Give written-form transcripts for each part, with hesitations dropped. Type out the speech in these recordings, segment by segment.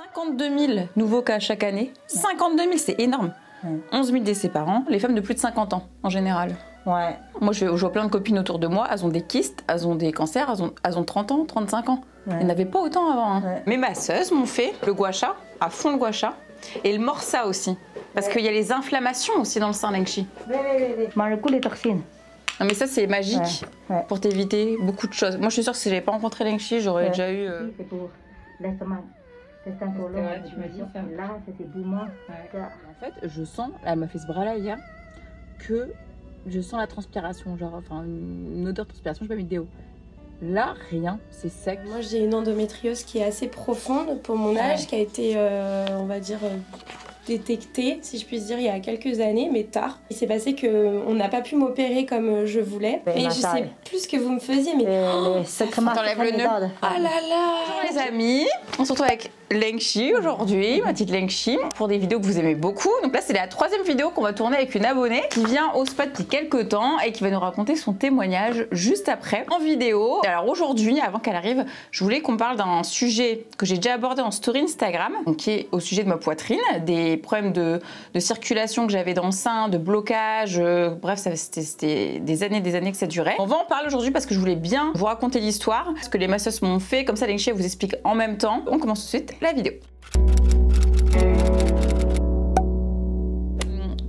52 000 nouveaux cas chaque année. 52 000, c'est énorme. 11 000 décès par an. Les femmes de plus de 50 ans, en général. Ouais. Moi, je vois plein de copines autour de moi, elles ont des kystes, elles ont des cancers, elles ont 30 ans, 35 ans. Ouais. Elles n'avaient pas autant avant. Hein. Ouais. Mes masseuses m'ont fait le gua sha, à fond le gua sha, et le morsa aussi. Parce qu'il y a les inflammations aussi dans le sein Lengchi. Oui. Mange les toxines. Non mais ça c'est magique pour t'éviter beaucoup de choses. Moi je suis sûre que si j'avais pas rencontré Lengchi, j'aurais déjà eu... C'est pour l'estomac. Pour l'eau, tu m'as dit ça. Là, c'est des poumons. En fait, je sens, elle m'a fait ce bras là hier, que je sens la transpiration, genre, enfin une odeur de transpiration, je vais pas mis de déo. Là, rien, c'est sec. Moi, j'ai une endométriose qui est assez profonde pour mon âge, qui a été, on va dire, détectée, si je puis dire, il y a quelques années, mais tard. Il s'est passé qu'on n'a pas pu m'opérer comme je voulais. Et je sais plus ce que vous me faisiez, mais... T'enlèves le nœud. Ah là là. Bonjour les amis, on se retrouve avec Lengchi aujourd'hui, ma petite Lengchi, pour des vidéos que vous aimez beaucoup. Donc là, c'est la troisième vidéo qu'on va tourner avec une abonnée qui vient au spot depuis quelques temps et qui va nous raconter son témoignage juste après en vidéo. Alors aujourd'hui, avant qu'elle arrive, je voulais qu'on parle d'un sujet que j'ai déjà abordé en story Instagram, donc qui est au sujet de ma poitrine, des problèmes de circulation que j'avais dans le sein, de blocage, bref, c'était des années que ça durait. On va en parler aujourd'hui parce que je voulais bien vous raconter l'histoire, ce que les masseuses m'ont fait, comme ça Lengchi vous explique en même temps. On commence tout de suite la vidéo.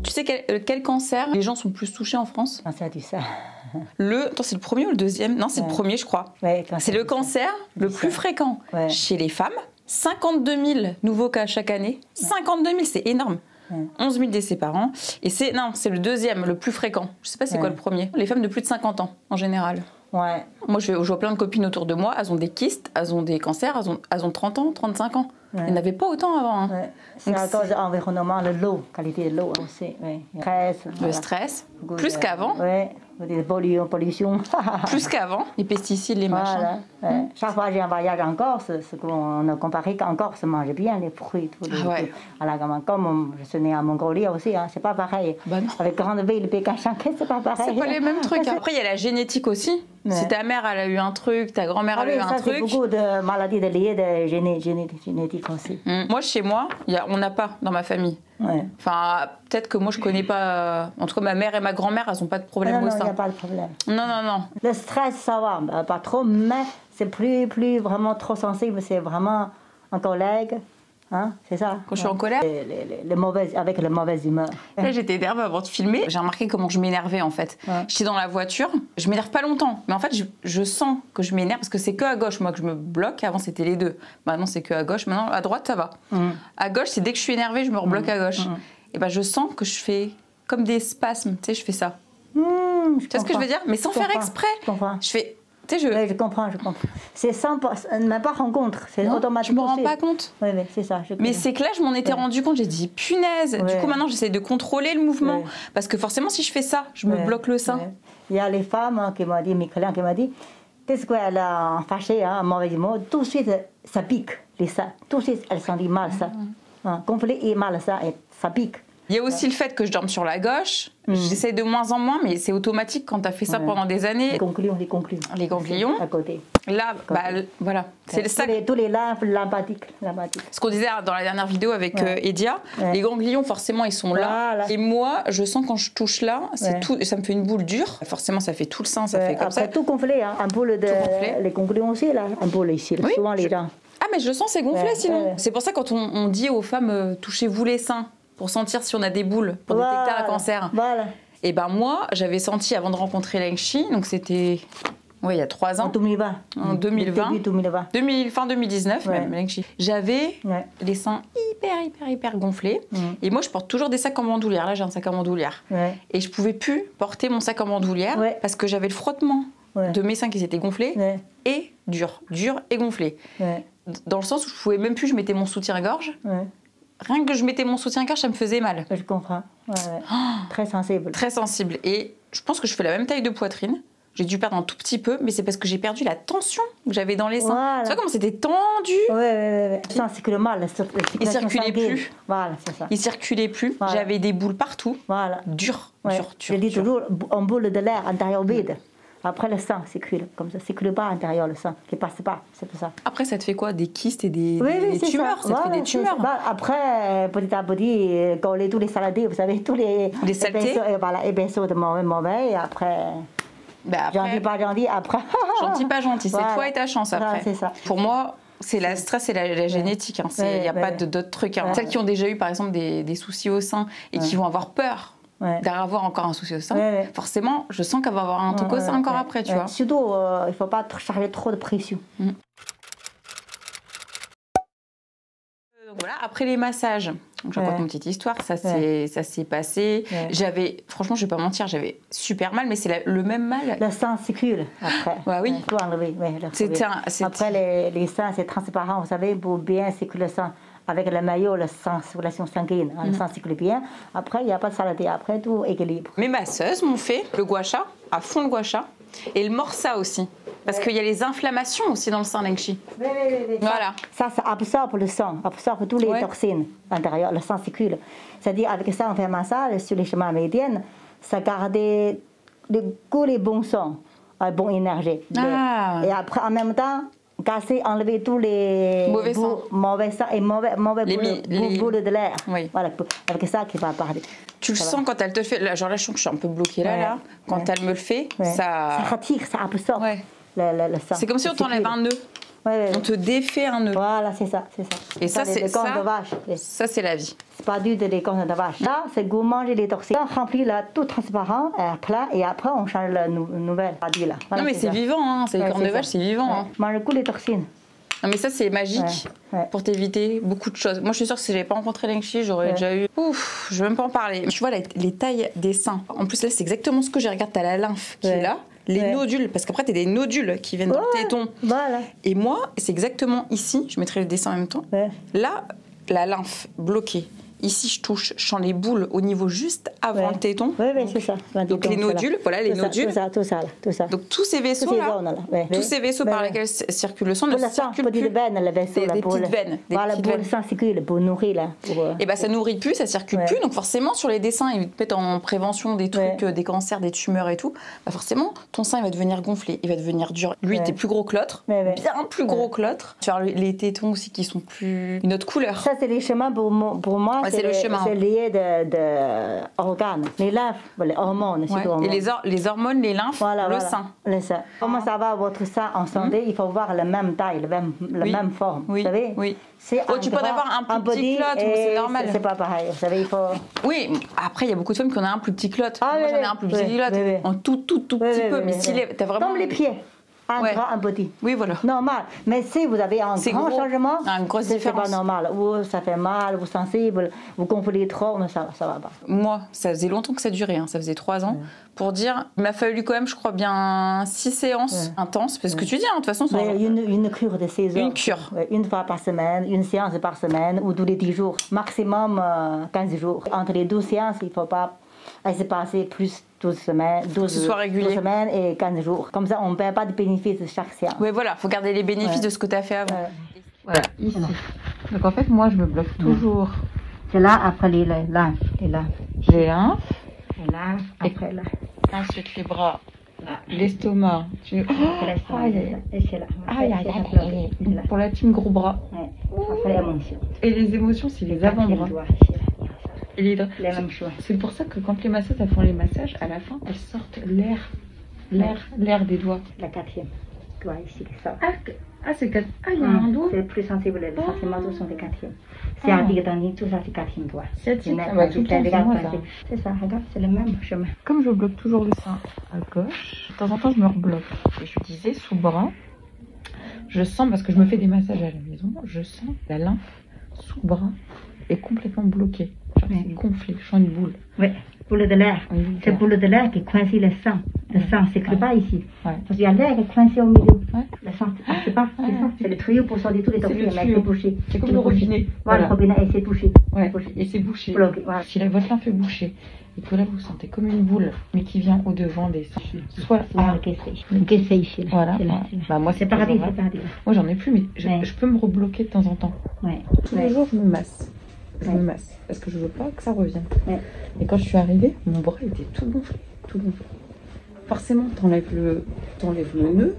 Tu sais quel cancer les gens sont plus touchés en France? Cancer du sein. Attends, c'est le premier ou le deuxième? Non, c'est le premier, je crois. Ouais, c'est le cancer le plus fréquent chez les femmes. 52 000 nouveaux cas chaque année. 52 000, c'est énorme. 11 000 décès par an. Et c'est le deuxième, le plus fréquent. Je sais pas c'est quoi le premier. Les femmes de plus de 50 ans, en général. Ouais. Moi, je vois plein de copines autour de moi, elles ont des kystes, elles ont des cancers, elles ont 30 ans, 35 ans. Elles n'avaient pas autant avant. Hein. C'est à cause de l'environnement, de l'eau, qualité de l'eau aussi. Le stress, plus qu'avant. Oui, des pollutions. Plus qu'avant, les pesticides, les machins. Voilà. Chaque fois que j'ai un voyage en Corse, ce qu'on a comparé qu'en Corse, se mange bien les fruits. Comme je suis née à Mongolie aussi, hein, c'est pas pareil. Avec grande ville, Pékin, Shanghai, c'est pas pareil. C'est pas les mêmes trucs. Après, il y a la génétique aussi. Si ta mère elle a eu un truc, ta grand-mère a eu un truc. Il y a beaucoup de maladies liées de génétique aussi. Moi, chez moi, on n'a pas dans ma famille. Enfin, peut-être que moi je connais pas. En tout cas, ma mère et ma grand-mère, elles n'ont pas de problème au sein. Non, il n'y a pas de problème. Non. Le stress, ça va, pas trop, mais c'est plus vraiment trop sensible. C'est vraiment un collègue. Hein, c'est ça. Quand je suis en colère, avec la mauvaise humeur. Là, j'étais énervée avant de filmer. J'ai remarqué comment je m'énervais en fait. J'étais dans la voiture, je m'énerve pas longtemps, mais en fait, je sens que je m'énerve parce que c'est que à gauche moi que je me bloque. Avant, c'était les deux. Maintenant, c'est que à gauche. Maintenant, à droite, ça va. À gauche, c'est dès que je suis énervée, je me rebloque à gauche. Et ben, je sens que je fais comme des spasmes. Tu sais, je fais ça. Tu vois ce que je veux dire? Mais sans faire exprès. Je fais. Tu sais, je comprends. C'est sans même pas rencontre, c'est automatiquement. Je me rends pas compte. Oui, c'est ça. Mais c'est que là, je m'en étais rendu compte. J'ai dit punaise. Du coup, maintenant, j'essaie de contrôler le mouvement parce que forcément, si je fais ça, je me bloque le sein. Il y a les femmes qui m'ont dit, mes clients qui m'ont dit, qu'est-ce qu'elle a fâché, un mauvais mot, tout de suite, ça pique les seins. Tout de suite, elles sont dit mal ça, gonflé et mal ça, et ça pique. Il y a aussi le fait que je dorme sur la gauche. J'essaie de moins en moins, mais c'est automatique quand tu as fait ça pendant des années. Les ganglions. Les ganglions. À côté. Là, voilà. C'est ça. Tous les lymphatiques. Ce qu'on disait dans la dernière vidéo avec Edia, les ganglions, forcément, ils sont là. Et moi, je sens quand je touche là, c'est tout, ça me fait une boule dure. Forcément, ça fait tout le sein, ça fait comme ça. Tout gonflé, hein. Un boule les ganglions aussi, là. Un boule ici, souvent les gens. Ah, mais je le sens, c'est gonflé sinon. C'est pour ça, quand on dit aux femmes, touchez-vous les seins, pour sentir si on a des boules, pour détecter un cancer. Voilà. Et ben moi, j'avais senti avant de rencontrer Lengchi, donc c'était il y a 3 ans. En 2020. En 2020. Début 2020. Fin 2019 même, Lengchi. J'avais les seins hyper gonflés. Et moi, je porte toujours des sacs en bandoulière. Là, j'ai un sac en bandoulière. Et je pouvais plus porter mon sac en bandoulière parce que j'avais le frottement de mes seins qui étaient gonflés et dur et gonflé. Dans le sens où je pouvais même plus, je mettais mon soutien-gorge. Rien que je mettais mon soutien-gorge, ça me faisait mal. Je comprends. Très sensible. Très sensible. Et je pense que je fais la même taille de poitrine. J'ai dû perdre un tout petit peu, mais c'est parce que j'ai perdu la tension que j'avais dans les seins. Tu vois comment c'était tendu? Ça circule mal. Il circulait plus. Voilà, c'est ça. Il circulait plus. J'avais des boules partout. Voilà. Dur. Je dis toujours, en boule de l'air intérieur vide. Après, le sang circule, comme ça. Circule pas à l'intérieur, le sang, qui passe pas. C'est pour ça. Après, ça te fait quoi? Des kystes et des tumeurs? Ça te Voilà, fait des tumeurs? bah, après, petit à petit, quand tous les saladiers, vous savez, tous les saletés, voilà, épaisseurs de mauvais, et après... Bah après, gentil, pas gentil, après... gentil, pas gentil. C'est voilà. toi et ta chance après. Voilà, c'est ça. Pour moi, c'est la stress et la génétique. Il n'y a pas d'autres trucs. Celles qui ont déjà eu, par exemple, des soucis au sein et qui vont avoir peur d'avoir encore un souci au sein, forcément, je sens qu'elle va avoir un truc au sein encore après, tu vois. Surtout, il ne faut pas charger trop de pression. Donc voilà, après les massages, je raconte une petite histoire, ça s'est passé. Franchement, je vais pas mentir, j'avais super mal, mais c'est le même mal. Le sang circule après. Oui. Il faut enlever. Après, les seins, c'est transparent, vous savez, pour bien circuler le sang. Avec le maillot, le sang, circulation sanguine, le sang circule bien. Après, il n'y a pas de saleté. Après, tout équilibre. Mes masseuses m'ont fait le gua sha, à fond le gua sha, et le morsa aussi. Parce qu'il y a les inflammations aussi dans le sein Lengchi. Oui. Voilà. Ça absorbe le sang, absorbe toutes les toxines à l'intérieur, le sang circule. C'est-à-dire, avec ça, on fait un massage sur les chemins méridiens, ça garde que les bons sons, la bonne énergie. Et après, en même temps, casser, enlever tous les mauvais sang et mauvais boules de l'air. Oui. Voilà, avec ça qui va parler. Tu le sens quand elle te le fait, là, genre là je sens que je suis un peu bloquée là. Quand elle me le fait, ça retire, ça absorbe le sang. C'est comme si on t'enlève un nœud. On te défait un nœud. Voilà, c'est ça. Et ça, c'est cornes de vache. Ça, c'est la vie. C'est pas du tout des cornes de vache. Là, c'est goût manger les toxines. On remplit là tout transparent, plat, et après on change la nouvelle. Là. Voilà, non mais c'est vivant, hein. C'est les cornes de vache, c'est vivant. Hein. Mange le coup les toxines. Non mais ça c'est magique pour t'éviter beaucoup de choses. Moi je suis sûre que si j'avais pas rencontré Lengchi, j'aurais déjà eu... Ouf, je vais même pas en parler. Tu vois les tailles des seins. En plus là c'est exactement ce que j'ai regardé. T'as la lymphe qui est là. Les nodules, parce qu'après, tu as des nodules qui viennent dans le téton. Voilà. Et moi, c'est exactement ici, je mettrai le dessin en même temps. Là, la lymphe bloquée. Ici, je touche, je sens les boules au niveau juste avant le téton. Oui, c'est ça. Donc les nodules, voilà les nodules. Tout ça. Donc tous ces vaisseaux là, tous ces vaisseaux par lesquels circule le sang ne circulent plus. Des petites veines. Voilà, pour le sang circule, pour nourrir là. Et bah ça nourrit plus, ça circule plus. Donc forcément sur les dessins, ils te mettent en prévention des trucs, des cancers, des tumeurs et tout. Bah forcément, ton sein il va devenir gonflé, il va devenir dur. Lui, t'es plus gros que l'autre, bien plus gros que l'autre. Tu as les tétons aussi qui sont plus une autre couleur. Ça c'est les chemins pour moi. C'est le chemin. C'est lié d'organes, les lymphes, les hormones. Et les hormones, les lymphes, le sein. Le sein. Comment ça va votre sein en santé? Il faut voir la même taille, la même forme. Vous savez? Tu peux en avoir un plus petit clotte, c'est normal. C'est pas pareil. Vous savez, il faut. Oui, après il y a beaucoup de femmes qui en ont un plus petit clotte. Moi j'en ai un plus petit clotte, en tout petit peu. Mais si t'as vraiment. Comme les pieds. Un grand, un petit. Oui, voilà. Normal. Mais si vous avez un grand changement, c'est pas normal. Ou ça fait mal, ou sensible, vous gonflez trop, mais ça va pas. Moi, ça faisait longtemps que ça durait, ça faisait 3 ans. Pour dire, il m'a fallu quand même, je crois bien, 6 séances intenses. Parce que tu dis, de toute façon, une cure de 16 heures. Une cure. Une fois par semaine, une séance par semaine, ou tous les 10 jours. Maximum 15 jours. Entre les 12 séances, il ne faut pas se passer plus 12 semaines, 12 semaines et 15 jours. Comme ça, on ne perd pas de bénéfices de chaque séance. Oui, voilà, il faut garder les bénéfices de ce que tu as fait avant. Voilà, ici. Donc en fait, moi, je me bloque toujours. C'est là, après les lymphes. Les lymphes, après là. Ensuite, les bras, l'estomac. Et c'est là. Pour la team gros bras. Après l'émotion. Et les émotions, c'est les avant-bras. Et les mêmes choses. C'est pour ça que quand les masseuses font les massages, à la fin, elles sortent l'air des doigts. La 4e doigt ici, ça. C'est 4. Il y a un doigt. C'est le plus sensible. Les sentiments sont les 4e. C'est un dictonique, tout ça, c'est 4e doigt. C'est ça, regarde, c'est le même chemin. Comme je bloque toujours le sein à gauche, de temps en temps, je me rebloque. Et je disais, sous bras, je sens, parce que je me fais des massages à la maison, je sens la lymphe sous bras est complètement bloquée. C'est gonflé, je sens une boule. Oui, boule de l'air. C'est boule de l'air qui coince le sang. Le sang ne circule pas ici. Parce qu'il y a l'air qui est coincé au milieu. Le sang, c'est pas. C'est le tuyau pour sortir tous les toxines, mais c'est bouché. C'est comme le robinet. Voilà, le robinet, et c'est touché. Et c'est bouché. Bloqué, voilà. Si votre lymphe est bouchée, et que là vous sentez comme une boule, mais qui vient au-devant des seins. Soit le c'est ici. Voilà. Bah, moi, c'est paradis. Moi, j'en ai plus, mais je peux me rebloquer de temps en temps. Tous les jours, je me masse. Je me masse parce que je veux pas que ça revienne. Et quand je suis arrivée, mon bras était tout gonflé. forcément, t'enlèves le nœud,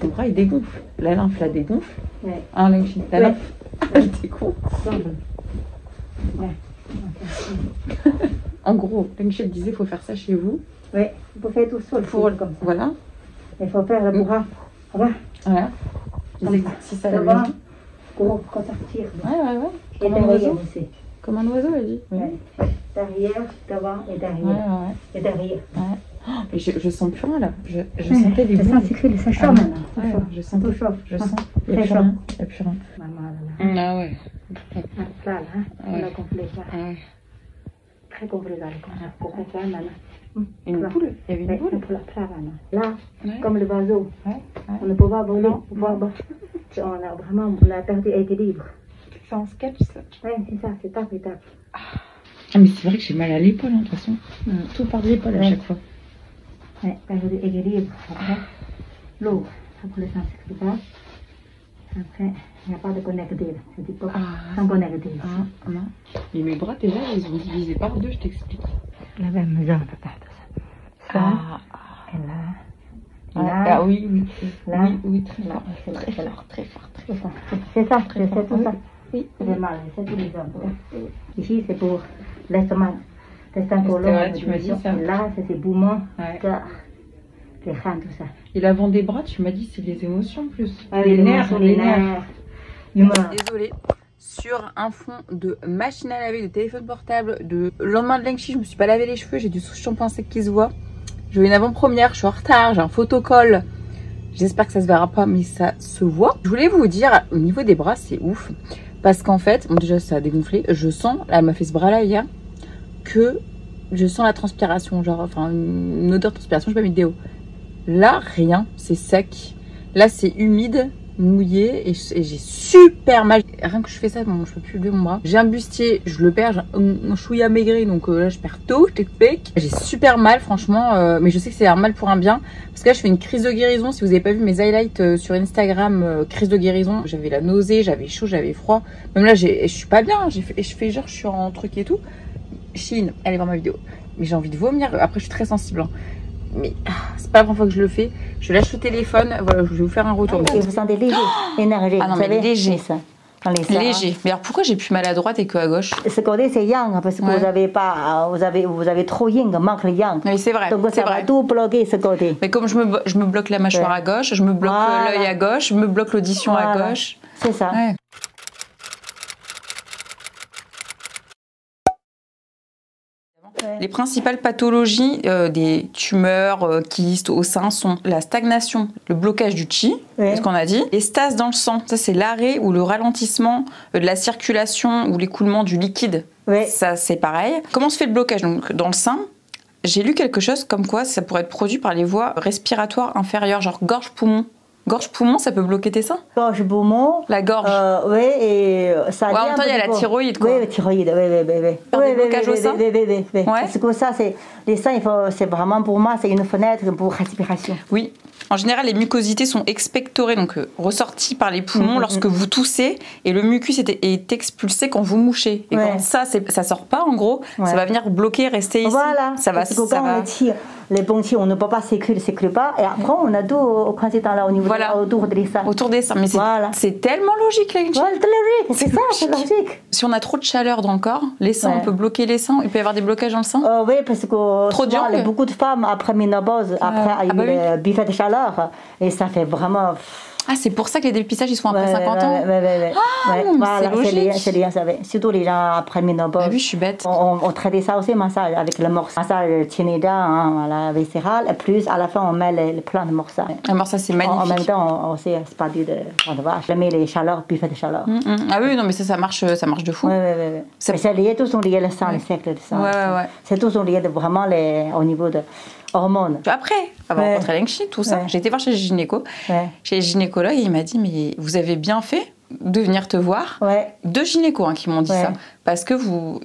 ton bras il dégonfle. La lymphe la dégonfle. Ouais. Hein, Lengchi, la lymphe, elle dégonfle. Ouais. En gros, Lengchi disait, il faut faire ça chez vous. Oui, il faut faire tout seul. Pour, comme ça. voilà. Il faut faire le bras. Voilà. Voilà. Comme Les ça. exercices à la Devant, maison. pour sortir. Ouais. Et Comme un derrière oiseau. aussi. Comme un oiseau, elle dit. Oui. Ouais. Derrière, devant et derrière. Ouais. Et derrière. Oh, mais je sens plus rien là. Je sentais des Je boules. sens que ça chaud maintenant. Ouais, je sens tout chaud. Je sens. Il Très n'y a plus chaud. rien. Il n'y a plus rien. Maman, là. Ah ouais. Là, là. On Ouais. a complet là. Ouais. Très complet là. Pour faire ça maintenant. Une Là. boule. Il y avait une Ouais, boule. pour la là, maintenant. Là, Ouais. comme le oiseau. Ouais. On ne peut pas voler. Non. On a vraiment on a perdu l'équilibre. C'est en sketch ça. Oui, c'est ça, c'est tape et tape. Ah mais c'est vrai que j'ai mal à l'épaule hein, de toute façon. Tout par l'épaule à Ouais. chaque fois. Oui, perdu l'équilibre. Après, l'eau, après le sang circule pas. Après, il n'y a pas de connecté. C'est du pop sans connecté. Ah, non. Et mes bras déjà ils ont divisé par deux, je t'explique. La même zone, peut-être. Ça, et là. Là, Ah oui. là, Oui, très là, fort. c'est là, c'est là. Très fort. C'est ça, c'est ça, c'est tout ça. Oui. C'est mal, c'est tous les zones. Ici, c'est pour l'estomac. L'estomac colon. L'estomac, tu m'as dit ça. Et là, c'est ses poumons, Ouais. cœur, les reins, tout ça. Et l'avant des bras, tu m'as dit c'est les émotions plus. Ah oui, les nerfs. l'humeur. Désolée. Sur un fond de machine à laver, de téléphone portable, de le lendemain de Lengchi, je me suis pas lavé les cheveux, j'ai du shampoing sec qui se voit. Je vais une avant-première, je suis en retard, j'ai un photocall. J'espère que ça se verra pas, mais ça se voit. Je voulais vous dire, au niveau des bras, c'est ouf. Parce qu'en fait, bon, déjà ça a dégonflé, je sens, elle m'a fait ce bras là hier, que je sens la transpiration, genre, enfin une odeur de transpiration, je vais pas mis de déo. Là, rien, c'est sec. Là, c'est humide, mouillé, et j'ai super mal. Rien que je fais ça, bon, je peux plus lever mon bras. J'ai un bustier, je le perds, j'ai un chouïa maigri, donc là, je perds tout, je t'explique. J'ai super mal, franchement, mais je sais que c'est un mal pour un bien. Parce que là, je fais une crise de guérison. Si vous avez pas vu mes highlights sur Instagram, crise de guérison, j'avais la nausée, j'avais chaud, j'avais froid. Même là, je suis pas bien, je fais genre, je suis en truc et tout. Chine, allez voir ma vidéo. Mais j'ai envie de vomir, après, je suis très sensible. Hein. Mais c'est pas la première fois que je le fais. Je lâche le téléphone, voilà, je vais vous faire un retour. Et vous sentez léger, énergique. Ah non, vous mais savez, léger. ça. Dans les seins. Léger. Mais alors pourquoi j'ai plus mal à droite et que à gauche? Ce côté, c'est yang, parce que Ouais. vous avez pas, vous avez trop yin, manque le yang. Oui, c'est vrai. Donc C'est ça va vrai. tout bloquer ce côté. Mais comme je me bloque la mâchoire Ouais. à gauche, je me bloque Voilà. l'œil à gauche, je me bloque l'audition à Voilà. gauche. C'est ça. Ouais. Ouais. Les principales pathologies des tumeurs, kystes au sein sont la stagnation, le blocage du chi, Ouais. c'est ce qu'on a dit, les stases dans le sang, ça c'est l'arrêt ou le ralentissement de la circulation ou l'écoulement du liquide. Ouais. Ça c'est pareil. Comment se fait le blocage? Donc, dans le sein, j'ai lu quelque chose comme quoi ça pourrait être produit par les voies respiratoires inférieures, genre gorge-poumon. Gorge-poumon, ça peut bloquer tes seins? Gorge, poumon. La gorge. Oui, et ça. Ouais, en même temps, il y a la thyroïde, quoi. Oui, la thyroïde, oui. Faire des blocages au sein? Oui. Ouais. Parce que ça, c'est les seins, c'est vraiment pour moi, c'est une fenêtre pour respiration. Oui. En général, les mucosités sont expectorées, donc ressorties par les poumons lorsque vous toussez, et le mucus est expulsé quand vous mouchez. Et Ouais. quand ça sort pas, en gros, Ouais. ça va venir bloquer, rester ici. Voilà. Ça va. Parce que quand on tire, les bons tirs, on ne peut pas circuler pas. Et après, on a tout au coincé là au niveau Voilà. autour des seins. Autour des seins. Mais Voilà. c'est tellement logique, là. Voilà, c'est logique. C'est ça, c'est logique. Si on a trop de chaleur dans le corps, les seins, Ouais. on peut bloquer les seins. Il peut y avoir des blocages dans le sein. Oui, parce que Trop souvent, d'yangue. beaucoup de femmes, après ménopause, après bah oui. le buffet de chaleur, et ça fait vraiment... Ah, c'est pour ça que les dépistages, ils sont après 50 ans. Ouais. non, mais Voilà, c'est logique. c'est lié, ça va. Surtout les gens après ménopause. Ah oui, je suis bête. On traitait ça aussi, massage, avec le morceau. Massage Tchénéda, voilà, viscéral, et plus à la fin, on met le plan de morceau. Alors ça, c'est En même magnifique. temps, on sait, c'est pas du de vache. Je mets les chaleurs, buffet de chaleur. Ah oui, non, mais ça marche de fou. Oui. Ça- Mais c'est lié, tous sont liés le sang, les cercles de sang. Ouais. C'est tous sont liés vraiment au niveau de hormones. Après avoir Ouais. rencontré Lengchi, tout ça, Ouais. j'ai été voir chez le gynéco. Ouais. Chez le gynécologue, il m'a dit, mais vous avez bien fait de venir te voir. Ouais. 2 gynécos qui m'ont dit ça. Parce que vous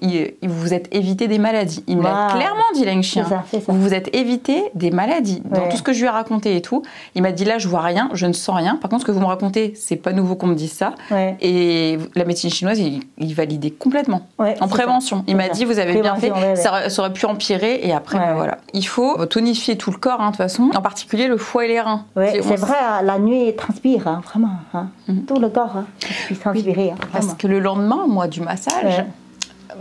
êtes évité des maladies. Il me l'a clairement dit, Leng Chi. Vous vous êtes évité des maladies. Dans tout ce que je lui ai raconté et tout, il m'a dit là, je vois rien, je ne sens rien. Par contre, ce que vous me racontez, c'est pas nouveau qu'on me dise ça. Et la médecine chinoise, il validait complètement. En prévention. Il m'a dit, vous avez bien fait, ça aurait pu empirer. Et après, voilà. Il faut tonifier tout le corps, de toute façon, en particulier le foie et les reins. C'est vrai, la nuit, il transpire, vraiment. Tout le corps transpirer. Parce que le lendemain, moi, du massage...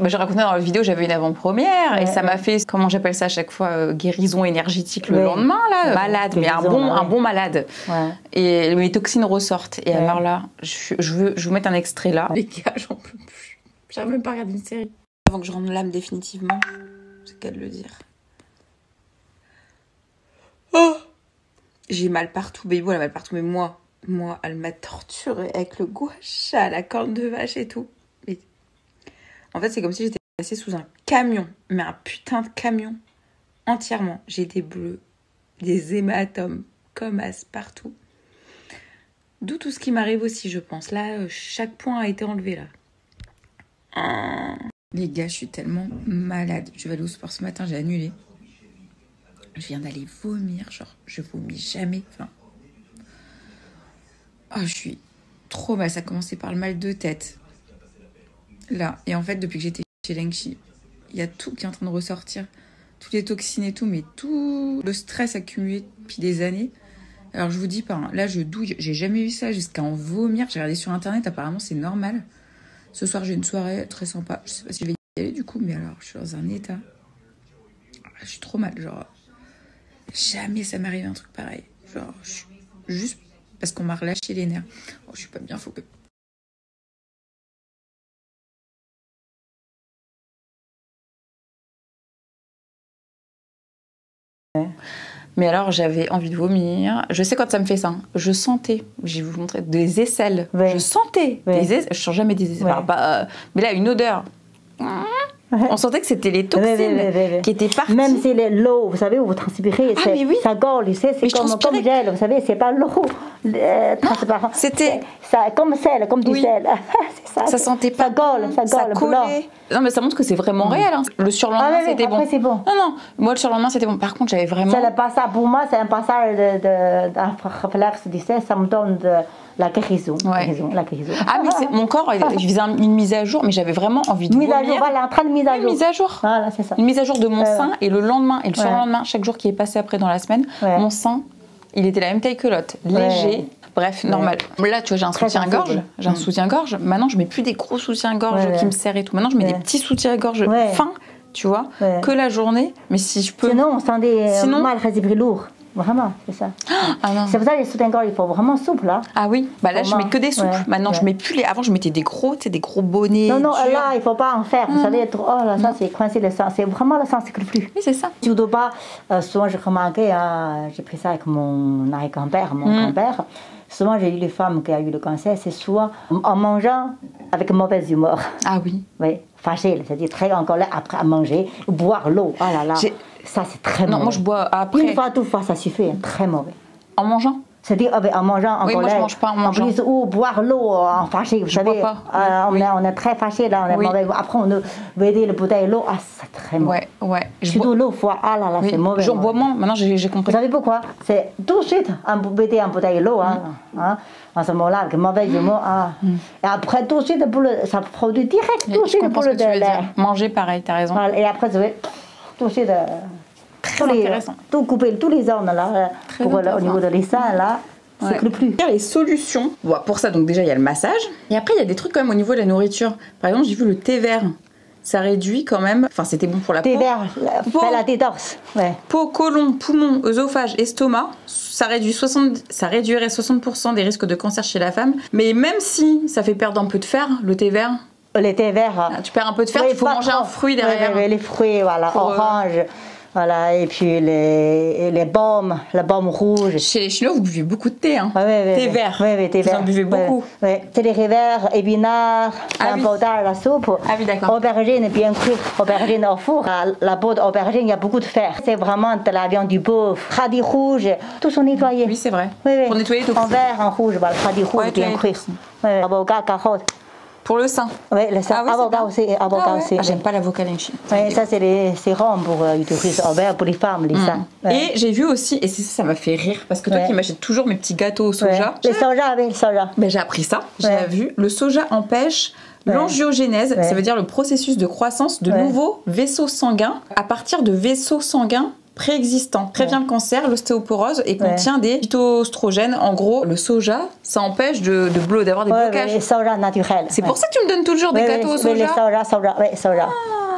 J'ai raconté dans la vidéo, j'avais une avant-première et ça m'a fait, comment j'appelle ça à chaque fois, guérison énergétique le lendemain, là, malade, mais un bon malade. Et mes toxines ressortent. Et alors là, je veux vous mettre un extrait là. Les gars, j'en peux plus. J'arrive même pas à regarder une série. Avant que je rende l'âme définitivement, c'est qu'à de le dire. Oh, j'ai mal partout, Baby elle a mal partout, mais moi, elle m'a torturée avec le gua sha, la corne de vache et tout. En fait, c'est comme si j'étais passée sous un camion, mais un putain de camion, entièrement. J'ai des bleus, des hématomes comme as partout. D'où tout ce qui m'arrive aussi, je pense. Là, chaque point a été enlevé, là. Les gars, je suis tellement malade. Je vais aller au sport ce matin, j'ai annulé. Je viens d'aller vomir, genre, je vomis jamais. Enfin, je suis trop mal. Ça a commencé par le mal de tête. Là, et en fait, depuis que j'étais chez Leng Chi, il y a tout qui est en train de ressortir, toutes les toxines et tout, mais tout le stress accumulé depuis des années. Alors je vous dis pas, là je douille, j'ai jamais vu ça jusqu'à en vomir. J'ai regardé sur internet, apparemment c'est normal. Ce soir j'ai une soirée très sympa, je sais pas si je vais y aller du coup, mais alors je suis dans un état, je suis trop mal, genre jamais ça m'arrive un truc pareil, genre juste parce qu'on m'a relâché les nerfs. Je suis pas bien, faut que... Mais alors j'avais envie de vomir. Je sais quand ça me fait ça. Je sentais, je vais vous montrer, des aisselles. Je sentais des aisselles. Je sens jamais des aisselles. Mais là, une odeur. On sentait que c'était les toxines qui étaient parties. Même si l'eau, vous savez, où vous transpirez, ça colle, c'est comme gel, vous savez, c'est pas l'eau transparente. C'était comme sel, comme du sel. Ça sentait pas. Ça collait. Non, mais ça montre que c'est vraiment réel. Le surlendemain, c'était bon. C'est bon. Non, moi, le surlendemain, c'était bon. Par contre, j'avais vraiment... C'est le passage, pour moi, c'est un passage d'un réflexe du sel, ça me donne de la guérison. La guérison. Ah, mais mon corps, je faisais une mise à jour, mais j'avais vraiment envie de vomir. Voilà, en train de mise à jour. Une mise à jour. Voilà, c'est ça. Une mise à jour de mon sein, et le lendemain, et le surlendemain, chaque jour qui est passé après dans la semaine, mon sein, il était la même taille que l'autre. Léger. Bref, normal. Là, tu vois, j'ai un soutien-gorge. J'ai un soutien-gorge. Maintenant, je mets plus des gros soutiens-gorge qui me serrent et tout. Maintenant, je mets des petits soutiens-gorge fins, tu vois, que la journée. Mais si je peux... Sinon, on sent des mal résibrés lourds. Vraiment, c'est ça. C'est pour ça que les soutiens-gorge, il faut vraiment souple, là. Ah oui, là, je mets que des souples. Maintenant, je mets plus les... Avant, je mettais des gros bonnets. Non, là, il faut pas en faire. Vous savez, ça, c'est coincé le sang. C'est vraiment le sang ne circule plus. Oui, c'est ça. Surtout pas, souvent, j'ai remarqué, j'ai pris ça avec mon arrière-grand-père, mon grand-père. Souvent, j'ai eu les femmes qui ont eu le cancer, c'est souvent en mangeant avec mauvaise humeur. Ah oui. Oui, fâché, c'est-à-dire très en colère après à manger, boire l'eau. Oh là là, ça c'est très mauvais. Non, moi je bois après. Une fois, deux fois, ça suffit, très mauvais. En mangeant? C'est-à-dire en mangeant en colère. Moi je mange pas en mangeant. En plus, ou boire l'eau en fâché, vous savez. Bois pas. On est très fâché là, on est mauvais. Après, on veut aider le bouteille d'eau, c'est très mauvais. Surtout l'eau, c'est mauvais. J'en bois moins, maintenant j'ai compris. Vous savez pourquoi? C'est tout de suite, aider en bouteille d'eau, en ce moment-là, avec mauvais humeur. Et après, tout de suite, ça produit direct, tout de suite pour le l'air. Manger pareil, t'as raison. Et après, tout de suite. Très intéressant. Tout couper, tous les zones là, au niveau de les seins là, c'est que plus. Les solutions, pour ça, donc déjà il y a le massage, et après il y a des trucs quand même au niveau de la nourriture. Par exemple, j'ai vu le thé vert, ça réduit quand même, enfin c'était bon pour la peau. Thé vert, la détorse. Peau, côlon, poumon, œsophage, estomac, ça réduirait 60% des risques de cancer chez la femme. Mais même si ça fait perdre un peu de fer, le thé vert. Le thé vert. Tu perds un peu de fer, il faut manger un fruit derrière. Les fruits, voilà, orange. Voilà, et puis les baumes, la baume rouge. Chez les Chinois, vous buvez beaucoup de thé, hein. Thé vert. Oui, thé vert. Vous en buvez beaucoup. Oui, céleri vert, épinards, un peu d'art, la soupe. Ah oui, d'accord. Aubergine bien cuite, aubergine au four. La peau d'aubergine, il y a beaucoup de fer. C'est vraiment de la viande du bœuf, radis rouge, tout sont nettoyés. Oui, c'est vrai. Oui. Pour nettoyer tout. En vert, en rouge, voilà, radis rouge bien cuit. Avocat, carotte. Pour le sein. Oui, le sein. Avocat aussi. Avocat aussi. J'aime pas l'avocat lengchi. Oui, ça c'est les sérums pour utiliser au vert pour les femmes, les seins. Et j'ai vu aussi, et ça m'a fait rire, parce que toi qui m'achètes toujours mes petits gâteaux au soja. Le soja, oui, le soja. Ben, j'ai appris ça, j'ai vu. Le soja empêche l'angiogénèse, ça veut dire le processus de croissance de nouveaux vaisseaux sanguins à partir de vaisseaux sanguins préexistants. Prévient le cancer, l'ostéoporose et contient des phytoestrogènes. En gros, le soja, ça empêche d'avoir des blocages. Le soja naturel. C'est pour ça que tu me donnes toujours des gâteaux au soja. Oui, le soja.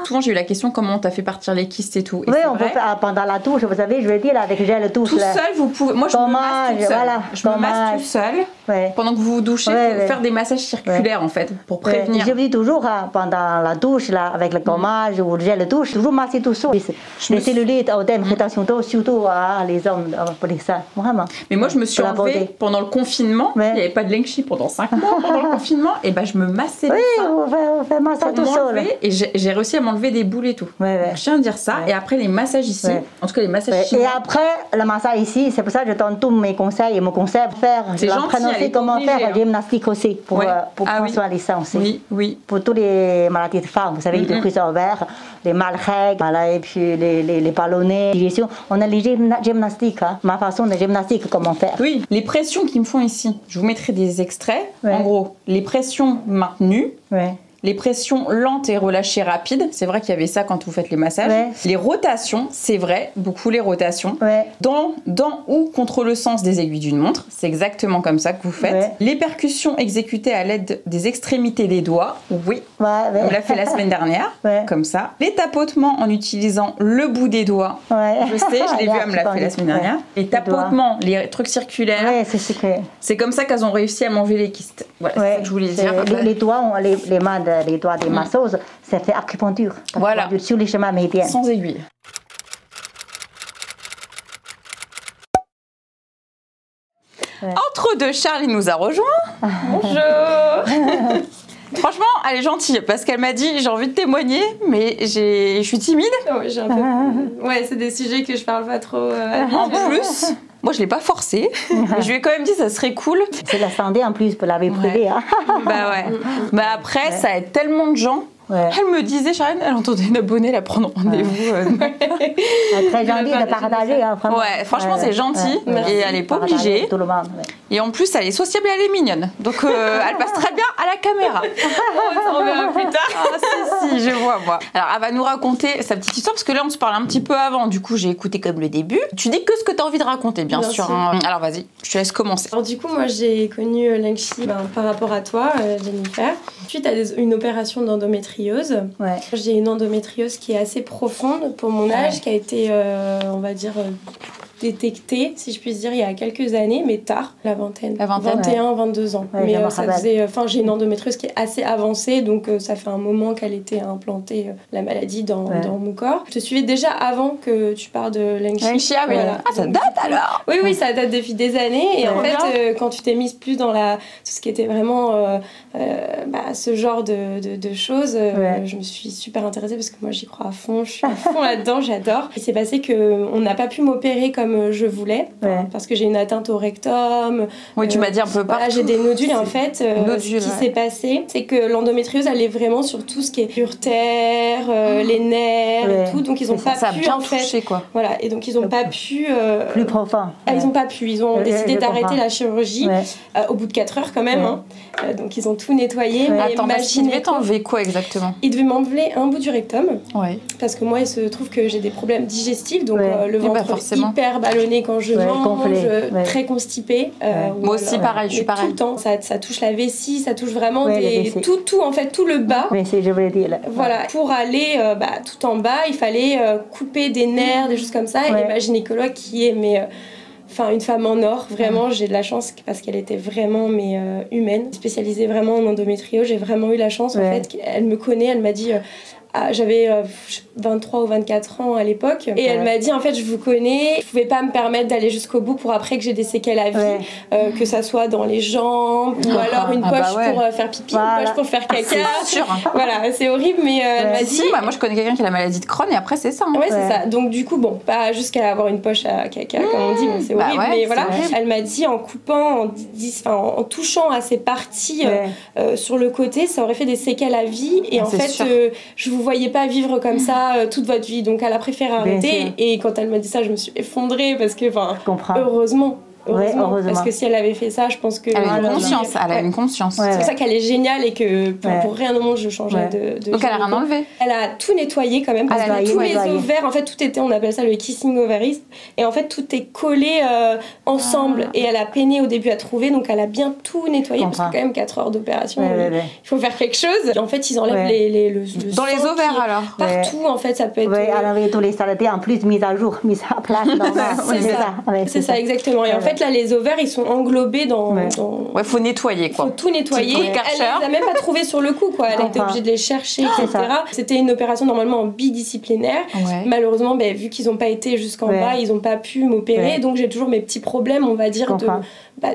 Souvent, j'ai eu la question comment t'as fait partir les kystes et tout. Et oui, on peut faire pendant la douche, vous savez, je vais dire avec gel douche. Tout seul, vous pouvez. Moi, je me masse toute seule. Voilà, je me masse toute seule. Pendant que vous vous douchez, il faut faire des massages circulaires en fait pour prévenir. Je vous dis toujours pendant la douche là, avec le gommage ou le gel douche, toujours masser tout seul. Les cellulites, l'œdème, rétention d'eau, surtout les hommes pour les seins, vraiment. Mais moi, je me suis enlevée pendant le confinement. Il n'y avait pas de lengchi pendant 5 mois pendant le confinement. Et ben, je me massais les seins. Oui, on fait masser tout seul. Et j'ai réussi à m'enlever des boules et tout. Je tiens à dire ça. Et après, les massages ici, en tout cas les massages chinois. Et après, le massage ici, c'est pour ça que je donne tous mes conseils et mon conseil pour faire. C'est gentil, aussi comment faire la gymnastique aussi pour prendre soin des seins aussi. Oui. Pour toutes les maladies de femmes, vous savez, les crises ovaires, les mal-règles, voilà, et puis les ballonnets, digestion. On a les gymnastiques, ma façon de gymnastique, comment faire. Oui, les pressions qu'ils me font ici. Je vous mettrai des extraits. En gros, les pressions maintenues. Les pressions lentes et relâchées rapides, c'est vrai qu'il y avait ça quand vous faites les massages. Les rotations, c'est vrai, beaucoup les rotations. Dans ou contre le sens des aiguilles d'une montre, c'est exactement comme ça que vous faites. Les percussions exécutées à l'aide des extrémités des doigts, on l'a fait la semaine dernière, comme ça. Les tapotements en utilisant le bout des doigts, je sais, je l'ai vu, elle me l'a fait la semaine dernière. Les tapotements, les trucs circulaires, c'est comme ça qu'elles ont réussi à m'enlever les kystes. Voilà, c'est ça que je voulais dire. Les doigts, les mains les doigts des masseuses, c'est fait acupuncture. Voilà. Sur les chemins méridiens. Sans aiguille. Entre deux, Charlie nous a rejoint. Bonjour. Franchement, elle est gentille parce qu'elle m'a dit j'ai envie de témoigner, mais je suis timide. J'ai un peu... Ouais, c'est des sujets que je parle pas trop. En plus, moi je l'ai pas forcé, mais je lui ai quand même dit ça serait cool. C'est la santé en plus pour la vie privée. Bah ouais. Mais après, ça aide tellement de gens. Elle me disait, Charlène, elle entendait une abonnée la prendre rendez-vous. Très gentil de partager. Franchement, c'est gentil. Et elle n'est pas obligée. Tout le monde, Et en plus, elle est sociable et elle est mignonne. Donc, elle passe très bien à la caméra. On s'en verra plus tard. Si, je vois, moi. Alors, elle va nous raconter sa petite histoire, parce que là, on se parle un petit peu avant. Du coup, j'ai écouté comme le début. Tu dis que ce que tu as envie de raconter, bien sûr. Alors, vas-y, je te laisse commencer. Alors, du coup, moi, j'ai connu lengchi par rapport à toi, Jennifer. Suite à une opération d'endométriose. J'ai une endométriose qui est assez profonde pour mon âge, qui a été, on va dire, détectée, si je puis dire, il y a quelques années, mais tard, la vingtaine. 21, 22 ans. Mais ça faisait, j'ai une endométriose qui est assez avancée, donc ça fait un moment qu'elle était implantée, la maladie, dans mon corps. Je te suivais déjà avant que tu parles de lengchi. Ça date alors? Oui, ça date depuis des années. Et en fait, quand tu t'es mise plus dans tout ce qui était vraiment ce genre de choses, je me suis super intéressée parce que moi j'y crois à fond, je suis à fond là-dedans, j'adore. Il s'est passé qu'on n'a pas pu m'opérer comme je voulais, parce que j'ai une atteinte au rectum. Oui, tu m'as dit un peu partout. J'ai des nodules et en fait, ce qui s'est passé, c'est que l'endométriose elle est vraiment sur tout ce qui est urtère, les nerfs et tout, donc ils n'ont pas pu en fait. Touché, quoi. Voilà, et donc ils n'ont pas pu. Plus profond. Ils n'ont pas pu, ils ont décidé d'arrêter la chirurgie au bout de 4 heures quand même. Donc ils ont tout nettoyé. Attends, ils devaient t'enlever quoi exactement? Ils devaient m'enlever un bout du rectum. Parce que moi, il se trouve que j'ai des problèmes digestifs, donc le ventre hyper ballonné quand je mange, très constipé. Moi aussi, pareil, je suis pareil. Tout le temps, ça touche la vessie, ça touche vraiment tout, en fait, tout le bas. Je voulais dire. Voilà, pour aller tout en bas, il fallait couper des nerfs, des choses comme ça. Et ma gynécologue qui est une femme en or, vraiment, j'ai de la chance parce qu'elle était vraiment humaine, spécialisée vraiment en endométriose. J'ai vraiment eu la chance, en fait, elle me connaît, elle m'a dit j'avais 23 ou 24 ans à l'époque et elle m'a dit en fait je vous connais, je pouvais pas me permettre d'aller jusqu'au bout pour après que j'ai des séquelles à vie, que ça soit dans les jambes ou alors une poche pour faire pipi, une poche pour faire caca. C'est sûr. Voilà, c'est horrible mais elle m'a dit... moi je connais quelqu'un qui a la maladie de Crohn et après c'est ça. Ouais, c'est ça. Donc du coup, bon, pas jusqu'à avoir une poche à caca comme on dit, c'est horrible, mais voilà. Elle m'a dit en coupant, en touchant à ces parties sur le côté, ça aurait fait des séquelles à vie et en fait je vous voyais pas vivre comme ça toute votre vie, donc elle a préféré arrêter et quand elle m'a dit ça je me suis effondrée parce que heureusement parce que si elle avait fait ça je pense que elle a une conscience, elle a une conscience. C'est pour ça qu'elle est géniale et que pour rien au monde je changerais de donc elle a rien enlevé, elle a tout nettoyé quand même parce que tous les ovaires en fait tout était, on appelle ça le kissing ovaries et en fait tout est collé ensemble et elle a peiné au début à trouver, donc elle a bien tout nettoyé parce que quand même 4 heures d'opération il faut faire quelque chose et en fait ils enlèvent le dans les ovaires alors partout en fait ça peut être elle avait tous les saletés en plus mise à jour, mise à place c'est ça exactement et en fait là les ovaires ils sont englobés dans faut nettoyer quoi, faut tout nettoyer, elle les a même pas trouvés sur le coup quoi, elle était obligée de les chercher etc. C'était une opération normalement bidisciplinaire, malheureusement vu qu'ils ont pas été jusqu'en bas ils ont pas pu m'opérer donc j'ai toujours mes petits problèmes on va dire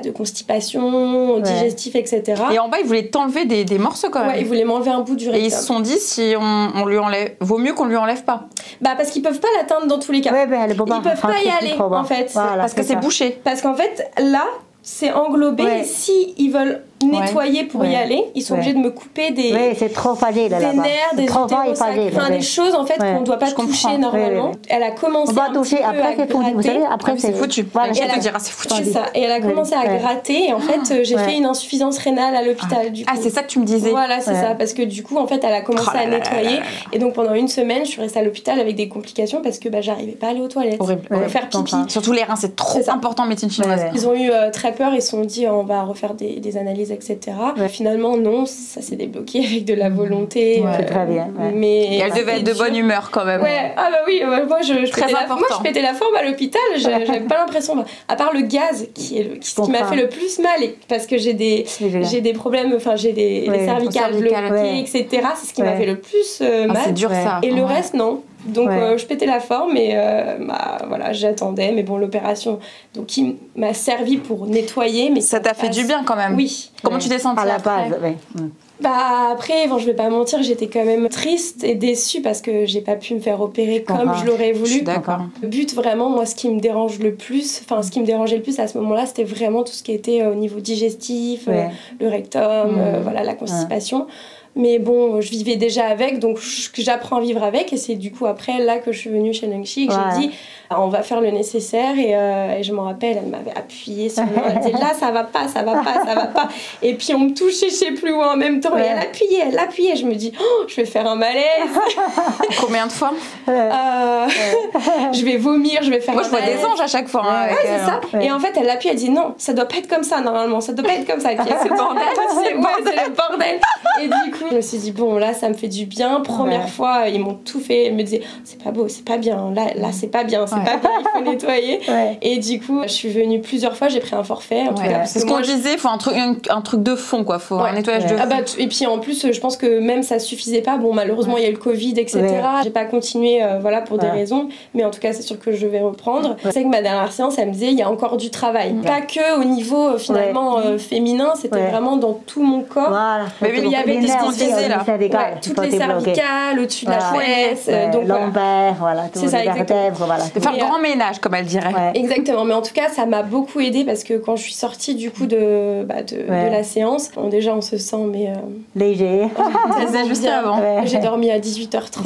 de constipation, digestif etc. Et en bas ils voulaient t'enlever des morceaux quand même. Ils voulaient m'enlever un bout du rectum. Et ils se sont dit si on lui enlève, vaut mieux qu'on lui enlève pas. Parce qu'ils peuvent pas l'atteindre dans tous les cas. Ils peuvent pas y aller en fait. Parce que c'est bouché. Parce qu'en fait là c'est englobé et si ils veulent nettoyer pour y aller, ils sont obligés de me couper des c'est trop fragile, des nerfs, des utérosacres, des choses en fait qu'on ne doit pas toucher normalement. Elle a commencé à toucher, après c'est foutu, vous savez, après c'est foutu. Je te dirai, c'est foutu. C'est ça. Et elle a commencé à gratter et en fait j'ai fait une insuffisance rénale à l'hôpital du coup. C'est ça que tu me disais. Voilà, c'est ça, parce que du coup en fait elle a commencé à nettoyer et donc pendant une semaine je suis restée à l'hôpital avec des complications parce que j'arrivais pas à aller aux toilettes. Horrible. Faire pipi. Surtout les reins, c'est trop important en médecine chinoise. Ils ont eu très peur, ils se sont dit on va refaire des analyses etc. Finalement non, ça s'est débloqué avec de la volonté. C'est très bien. Mais elle devait être de bonne humeur quand même. Moi je pétais la forme à l'hôpital, j'avais pas l'impression, à part le gaz qui m'a fait le plus mal parce que j'ai des problèmes, j'ai des cervicales bloquées etc. C'est ce qui m'a fait le plus mal. C'est dur ça. Et le reste non. Donc je pétais la forme et j'attendais, mais bon l'opération qui m'a servi pour nettoyer, mais ça t'a fait du bien quand même. Oui. Comment tu t'es sentie à la après? base? Après, je vais pas mentir, j'étais quand même triste et déçue parce que j'ai pas pu me faire opérer comme je l'aurais voulu. Je suis d'accord. Le but vraiment, moi, ce qui me dérangeait le plus à ce moment-là, c'était vraiment tout ce qui était au niveau digestif, le rectum, la constipation. Mais bon, je vivais déjà avec, donc j'apprends à vivre avec. Et c'est du coup après là que je suis venue chez Nengxi et que j'ai dit on va faire le nécessaire. Et je m'en rappelle, elle m'avait appuyée sur le elle disait là ça va pas. Et puis on me touchait je sais plus où en même temps. Et elle appuyait. Je me dis je vais faire un malaise. Combien de fois je vais vomir, je vais faire Moi je vois des anges à chaque fois. C'est ça. Et en fait elle appuie, elle dit non, ça doit pas être comme ça normalement. Ça doit pas être comme ça. Et puis c'est le bordel. C'est le bordel. Et du coup je me suis dit bon là ça me fait du bien. Première fois ils m'ont tout fait, ils me disaient c'est pas beau, c'est pas bien, là c'est pas bien, il faut nettoyer. Et du coup je suis venue plusieurs fois, j'ai pris un forfait en tout cas. C'est ce qu'on disait, il faut un truc de fond quoi, faut un nettoyage de fond. Et puis en plus je pense que même ça suffisait pas, bon malheureusement il y a eu le Covid etc. J'ai pas continué pour des raisons, mais en tout cas c'est sûr que je vais reprendre. Je sais que ma dernière séance elle me disait il y a encore du travail, pas que au niveau finalement féminin, c'était vraiment dans tout mon corps. Mais il y avait des toutes les cervicales, au-dessus de la fesse, donc lombaire, tous les vertèbres, de faire grand ménage comme elle dirait. Exactement, mais en tout cas ça m'a beaucoup aidée parce que quand je suis sortie du coup de la séance, déjà on se sent léger. Juste avant. J'ai dormi à 18h30.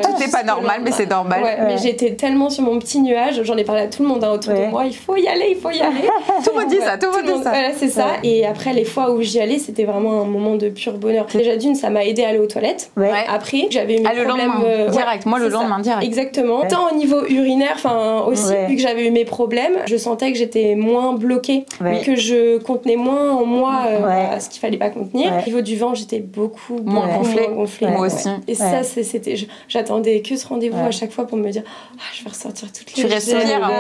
Tout n'est pas normal, mais c'est normal. Mais j'étais tellement sur mon petit nuage, j'en ai parlé à tout le monde autour de moi, il faut y aller. Tout le monde dit ça, Voilà, c'est ça. Et après les fois où j'y allais, c'était vraiment un moment de pur bonheur. Déjà d'une, ça m'a aidé à aller aux toilettes. Après, j'avais eu mes problèmes direct. Moi, le lendemain direct. Exactement. Tant au niveau urinaire, aussi, vu que j'avais eu mes problèmes, je sentais que j'étais moins bloquée, que je contenais moins en moi ce qu'il fallait pas contenir. Au niveau du ventre, j'étais beaucoup moins gonflée. Moi aussi. Et ça, c'était, j'attendais que ce rendez-vous à chaque fois pour me dire, je vais ressortir toutes les. Tu respires.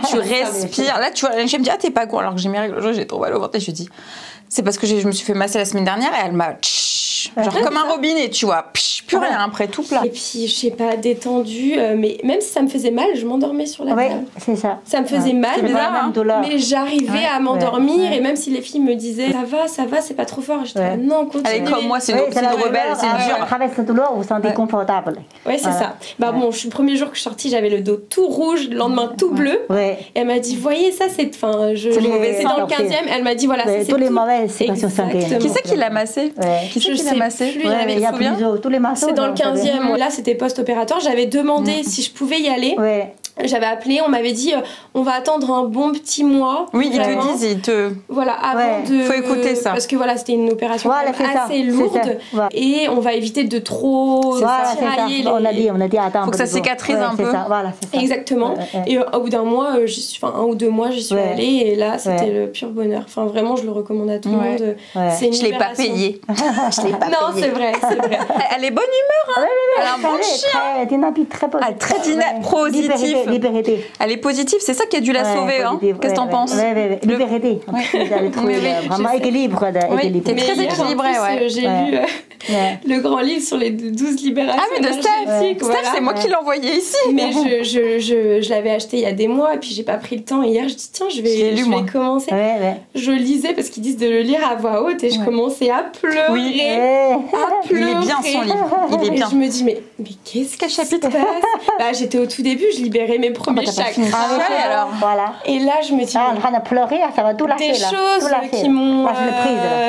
Tu respires. Là, tu vois, je me dis t'es pas con. Alors que j'ai mes règles, j'ai trop mal au ventre et je dis. C'est parce que je me suis fait masser la semaine dernière et elle m'a genre comme un robinet, tu vois. Psh, plus rien, après tout plat. Et puis, je sais pas, détendu, mais même si ça me faisait mal, je m'endormais sur la table. c'est ça. Ça me faisait mal, C'est bizarre, hein. mais j'arrivais à m'endormir, et même si les filles me disaient ça va, c'est pas trop fort, je disais non, continue. Elle est comme moi, c'est une rebelle, c'est dur. À travers cette douleur, vous vous sentez confortable. Ouais, c'est ça. Bah bon, le premier jour que je suis sortie, j'avais le dos tout rouge, le lendemain tout bleu. Et elle m'a dit, voyez, ça c'est. Enfin, c'est dans le 15e. Elle m'a dit, voilà, c'est tous les mauvaises situations sanguines. Qui c'est qui l'a massé? Qui c'est qui l'a massé? Il y a tous les massos. C'est dans le 15e. Là, c'était post-opératoire. J'avais demandé si je pouvais y aller. J'avais appelé, on m'avait dit on va attendre un bon petit mois. Oui, ils te disent, voilà, avant de. Faut écouter ça. Parce que voilà, c'était une opération assez lourde et on va éviter de trop tirailler. On a dit attends. Faut que ça cicatrise un peu. C'est ça. Exactement. Et au bout d'un mois, 1 ou 2 mois, j'y suis allée et là, c'était le pur bonheur. Enfin, vraiment, je le recommande à tout le monde. Je l'ai pas payé. Non, c'est vrai. Elle est bonne humeur, hein. Elle a un bon chien. Dynamique très positive. Très positive. Liberté. Elle est positive, c'est ça qui a dû la sauver, hein. Qu'est-ce que t'en penses? Liberté. Elle trouve vraiment équilibre. T'es très équilibrée, ouais. J'ai lu le grand livre sur les 12 libérations. Ah oui, de Steph. Steph, c'est moi qui l'ai envoyé ici. Mais je l'avais acheté il y a des mois et puis j'ai pas pris le temps. Hier, je dis tiens, je vais commencer. Je lisais parce qu'ils disent de le lire à voix haute et je commençais à pleurer. Il est bien son livre. Il est bien. Et je me dis mais qu'est-ce que chapitre passe? J'étais au tout début, je libérais mes premiers chakras. Alors voilà. Et là, je me dis en train de pleurer, ça va tout lâcher. Des choses qui m'ont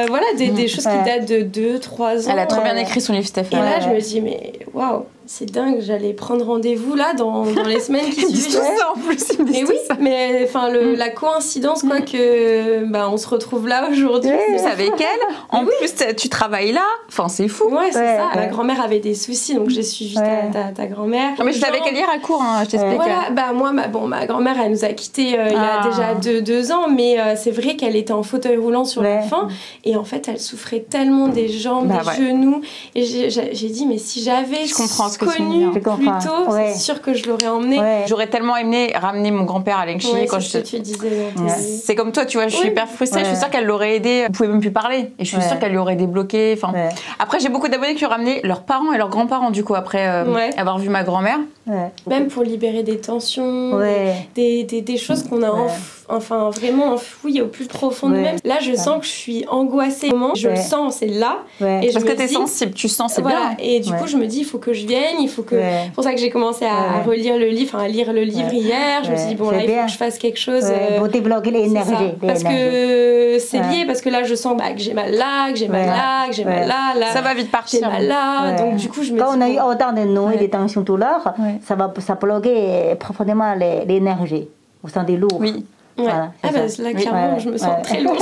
voilà, des choses qui datent de 2-3 ans. Elle a trop bien écrit son livre, Stéphane. Et là, je me dis mais waouh, c'est dingue, j'allais prendre rendez-vous là dans les semaines qui suivent. Tout ça en plus, mais oui, mais enfin la coïncidence quoi que on se retrouve là aujourd'hui. C'est avec elle. En plus, tu travailles là. Enfin, c'est fou. Ouais, c'est ça. Ma grand-mère avait des soucis, donc j'ai suivi ta grand-mère. Mais je savais qu'elle lire à court, hein, je t'explique. Voilà, moi, ma grand-mère, elle nous a quittés il y a déjà 2 ans, mais c'est vrai qu'elle était en fauteuil roulant sur la fin, et en fait, elle souffrait tellement des jambes, des genoux, et j'ai dit, mais si j'avais connu plus tôt, c'est sûr que je l'aurais emmené. J'aurais tellement aimé ramener mon grand-père à Lengchi quand je te disais. C'est comme toi, tu vois, je suis hyper frustrée. Je suis sûre qu'elle l'aurait aidé. Elle pouvait même plus parler. Et je suis sûre qu'elle lui aurait débloqué. Enfin, après, j'ai beaucoup d'abonnés qui ont ramené leurs parents et leurs grands-parents du coup après avoir vu ma grand-mère. Même pour libérer des tensions, des choses qu'on a vraiment enfouies au plus profond de nous-mêmes. Là, je sens que je suis angoissée. Je le sens, c'est là. Et parce que t'es sensible, tu sens, c'est bien. Et du coup, je me dis, il faut que je vienne, il faut que. C'est pour ça que j'ai commencé à relire le livre, à lire le livre hier. Je me suis dit, bon, là, il faut que je fasse quelque chose. Pour débloquer l'énergie. Parce que c'est lié, parce que là, je sens que j'ai mal là, que j'ai mal là, que j'ai mal là. Ça va vite partir. J'ai mal là. Donc, du coup, je me dis. Quand on a eu autant de nourrir des tensions douleurs, ça bloquer profondément l'énergie. Vous sentez lourd. Oui. Voilà, là, clairement, je me sens très lourde.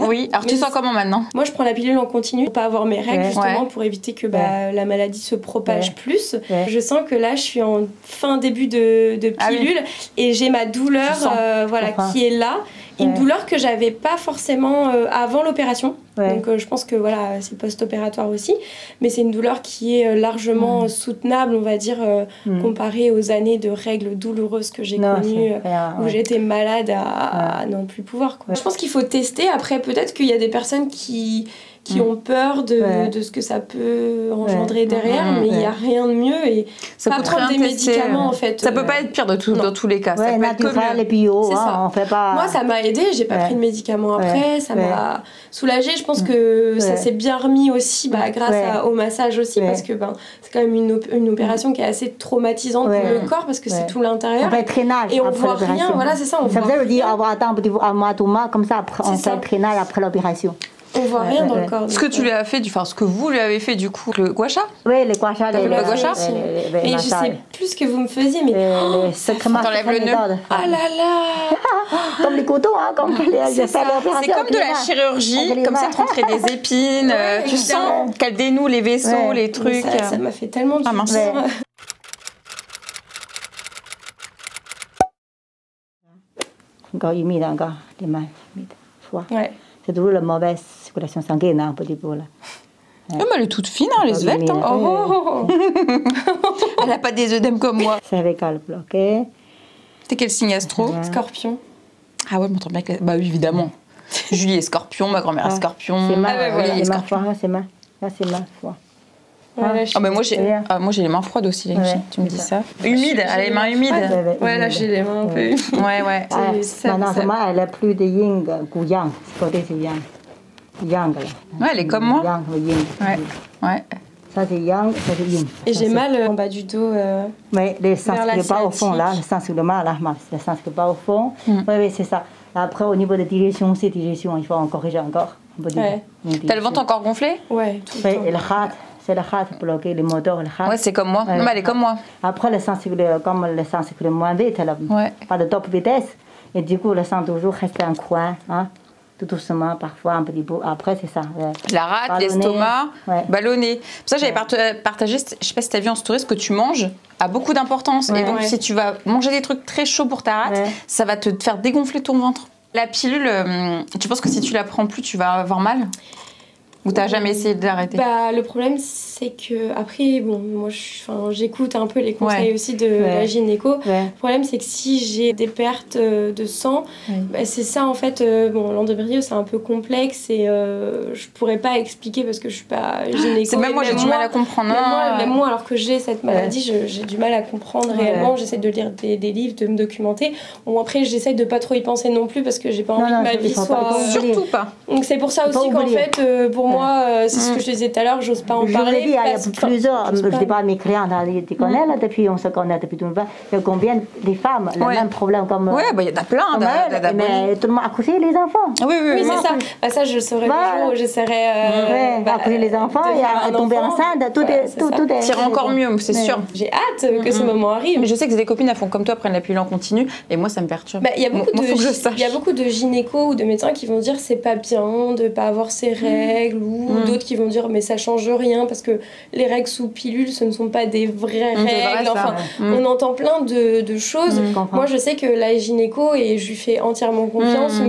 Oui. Alors, tu sens comment maintenant? Moi, je prends la pilule en continu pour pas avoir mes règles, justement, pour éviter que la maladie se propage plus. Je sens que là, je suis en début de pilule et j'ai ma douleur qui est là. Une douleur que j'avais pas forcément avant l'opération. Donc je pense que c'est post-opératoire aussi. Mais c'est une douleur qui est largement soutenable, on va dire, comparée aux années de règles douloureuses que j'ai connues, où j'étais malade à n'en plus pouvoir. Je pense qu'il faut tester. Après, peut-être qu'il y a des personnes qui ont peur de ce que ça peut engendrer derrière, mais il n'y a rien de mieux. Et ça pas prendre des médicaments, en fait. Ça peut pas être pire dans tous les cas. Ça peut être comme les bio, on fait pas... Moi, ça m'a aidé, j'ai pas pris de médicaments après, ça m'a soulagée. Je pense que ça s'est bien remis aussi grâce au massage aussi, parce que c'est quand même une opération qui est assez traumatisante pour le corps, parce que c'est tout l'intérieur. On fait le traînage et on voit rien, voilà, c'est ça. Ça veut dire avoir un mois, 2 mois, comme ça, on fait le traînage après l'opération. On voit rien dans le corps. Ce que tu lui as fait, ce que vous lui avez fait du coup, le gua sha? Oui, le gua sha. Le gua sha. Mais je sais plus ce que vous me faisiez, mais t'enlèves le nœud. Ah là là. Comme les couteaux, comme les c'est comme de la chirurgie, comme ça, te rentrer des épines. Tu sens qu'elle dénoue les vaisseaux, les trucs. Ça m'a fait tellement du bien. Encore humide, encore les mains humides. C'est toujours la mauvaise circulation sanguine, un petit peu là. Mais elle est toute fine, elle est svelte. Elle n'a pas des œdèmes comme moi. Cervicale bloquée. T'es quel signe astro? Scorpion. Ah ouais, bien que... Bah oui, évidemment. Julie est scorpion, ma grand-mère est scorpion. C'est ma, c'est ma. Là, c'est main froide. Ouais, Ah bah moi j'ai les mains froides aussi, tu me dis ça. Humide, elle a les mains humides. Ouais, là j'ai les mains un peu humides. Ouais. Maintenant, elle a plus de yin que yang. Ce côté, c'est yang. Yang, là. Ouais, elle est comme moi. Yang, le yin. Ouais. Ça, c'est yang, ça, c'est yin. Et j'ai mal en bas du dos. Oui, le sens qui est pas au fond, là. Le sens qui est mal, là. Le sens qui est pas au fond. Oui, c'est ça. Après, au niveau de direction, c'est direction. Il faut en corriger encore. T'as le ventre encore gonflé? Ouais, tout le temps. Et le heart. C'est le heart pour bloquer les moteurs, le heart. Ouais, c'est comme moi. Non, mais elle est comme moi. Après, le sang circule, comme le sang circule moins vite, elle a pas de top vitesse. Et du coup, le sang toujours reste en coin, hein, tout doucement, parfois un petit peu. Après, c'est ça. La rate, l'estomac, ballonné. Pour ça, j'avais partagé, je sais pas si tu as vu en story, ce que tu manges a beaucoup d'importance. Et donc, si tu vas manger des trucs très chauds pour ta rate, ça va te faire dégonfler ton ventre. La pilule, tu penses que si tu la prends plus, tu vas avoir mal? Ou t'as jamais essayé d'arrêter? Bah, le problème, c'est que après, bon, moi, j'écoute un peu les conseils aussi de la gynéco. Le problème, c'est que si j'ai des pertes de sang, bah, c'est ça en fait. Bon, l'endométriose, c'est un peu complexe et je pourrais pas expliquer parce que je suis pas gynéco. C'est même moi, j'ai du mal à comprendre. Même moi, alors que j'ai cette maladie, j'ai du mal à comprendre réellement. J'essaie de lire des livres, de me documenter. Bon, après, j'essaie de pas trop y penser non plus parce que j'ai pas envie que ma vie soit. Surtout pas. Donc c'est pour ça aussi qu'en fait, pour moi, c'est ce que je te disais tout à l'heure, j'ose pas en parler. Il y a plusieurs, je dis pas à mes clients, tu connais là, depuis on se connaît depuis tout le temps, il y a combien de femmes, le même problème comme. Oui, bah il y en a plein d'abonnés. Mais tout le monde accoucher les enfants. Oui, c'est ça. Bah, ça, je le saurais le jour où j'essaierai. Accoucher les enfants et tomber enceinte, tout est. Tire encore mieux, c'est sûr. J'ai hâte que ce moment arrive. Mais je sais que des copines, elles font comme toi, prennent la pilule en continu, et moi, ça me perturbe. Il y a beaucoup de gynécos ou de médecins qui vont dire c'est pas bien de pas avoir ses règles ou d'autres qui vont dire mais ça change rien parce que les règles sous pilule ce ne sont pas des vraies règles. Enfin, on entend plein de choses. Moi je sais que la gynéco, et je lui fais entièrement confiance,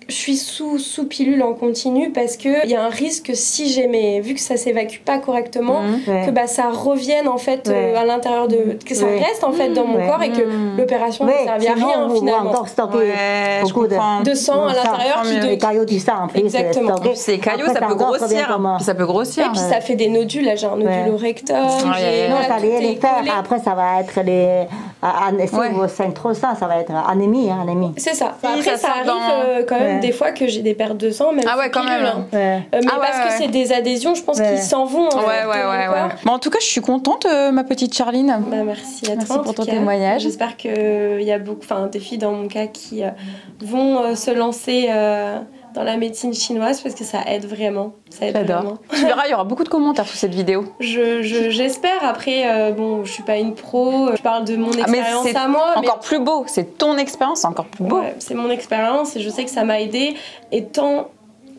je suis sous pilule en continu parce que il y a un risque si j'ai vu que ça s'évacue pas correctement que ça revienne en fait à l'intérieur que ça reste en fait dans mon corps et que l'opération ne servait à rien finalement. Encore stocker beaucoup de sang à l'intérieur les caillots du sang en plus. Exactement. Ces caillots ça peut grossir. Ça peut grossir. Et puis ça fait des nodules. Là j'ai un nodule au rectum. Non, ça va les faire. Après ça va être si vous saignez trop ça va être anémie. C'est ça. Après ça arrive quand même des fois que j'ai des pertes de sang, même quand même. Mais parce que c'est des adhésions, je pense qu'ils s'en vont. Bon, en tout cas, je suis contente, ma petite Charline. Merci à toi. Merci pour ton témoignage. J'espère qu'il y a beaucoup, des filles dans mon cas qui vont se lancer dans la médecine chinoise parce que ça aide vraiment. J'adore. Tu verras, il y aura beaucoup de commentaires sous cette vidéo. J'espère. Après, je suis pas une pro. Je parle de mon expérience à moi. Encore plus beau. C'est ton expérience, encore plus beau. C'est mon expérience et je sais que ça m'a aidée. Et tant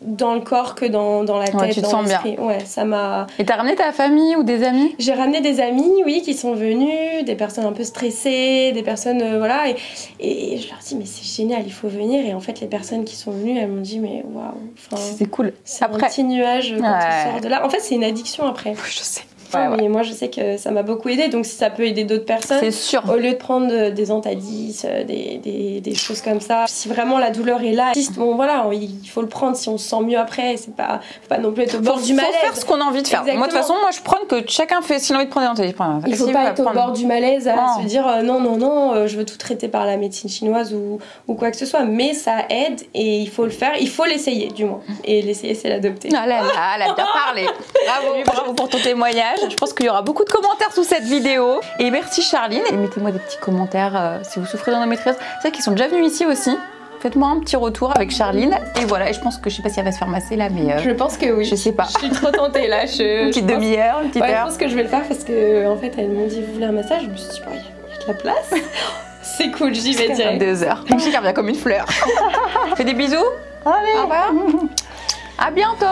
dans le corps que dans la tête, tu te sens bien. Ça m'a. Et t'as ramené ta famille ou des amis? J'ai ramené des amis, oui, qui sont venus, des personnes un peu stressées, des personnes, et je leur dis mais c'est génial, il faut venir. Et en fait, les personnes qui sont venues, elles m'ont dit mais waouh, c'est cool. C'est un petit nuage quand on sort de là. En fait, c'est une addiction après. Oui, je sais. Mais moi je sais que ça m'a beaucoup aidé, donc si ça peut aider d'autres personnes, c'est sûr. Au lieu de prendre des Antalis, des choses comme ça, si vraiment la douleur est là, il faut le prendre si on se sent mieux après. C'est pas, faut pas non plus être au bord du malaise. Faut faire ce qu'on a envie de faire. Moi de toute façon, je prends que chacun fait, s'il a envie de prendre des Antalis, il faut pas être au bord du malaise à se dire non, je veux tout traiter par la médecine chinoise ou quoi que ce soit, mais ça aide et il faut le faire, il faut l'essayer du moins, et l'essayer c'est l'adopter. Ah là là, elle a bien parlé. Bravo pour ton témoignage. Je pense qu'il y aura beaucoup de commentaires sous cette vidéo. Et merci Charline. Et mettez-moi des petits commentaires si vous souffrez d'endométriose. C'est vrai qu'ils sont déjà venus ici aussi. Faites-moi un petit retour avec Charline. Et voilà, et je pense que je sais pas si elle va se faire masser là, mais. Je pense que oui. Je sais pas. Je suis trop tentée là. Une petite demi-heure, une petite heure. Je pense que je vais le faire parce que en fait elles m'ont dit vous voulez un massage. Je me suis dit il y a de la place. C'est cool, j'y vais direct. 2 heures. Je suis bien comme une fleur. Fais des bisous. Allez. Au revoir. À bientôt.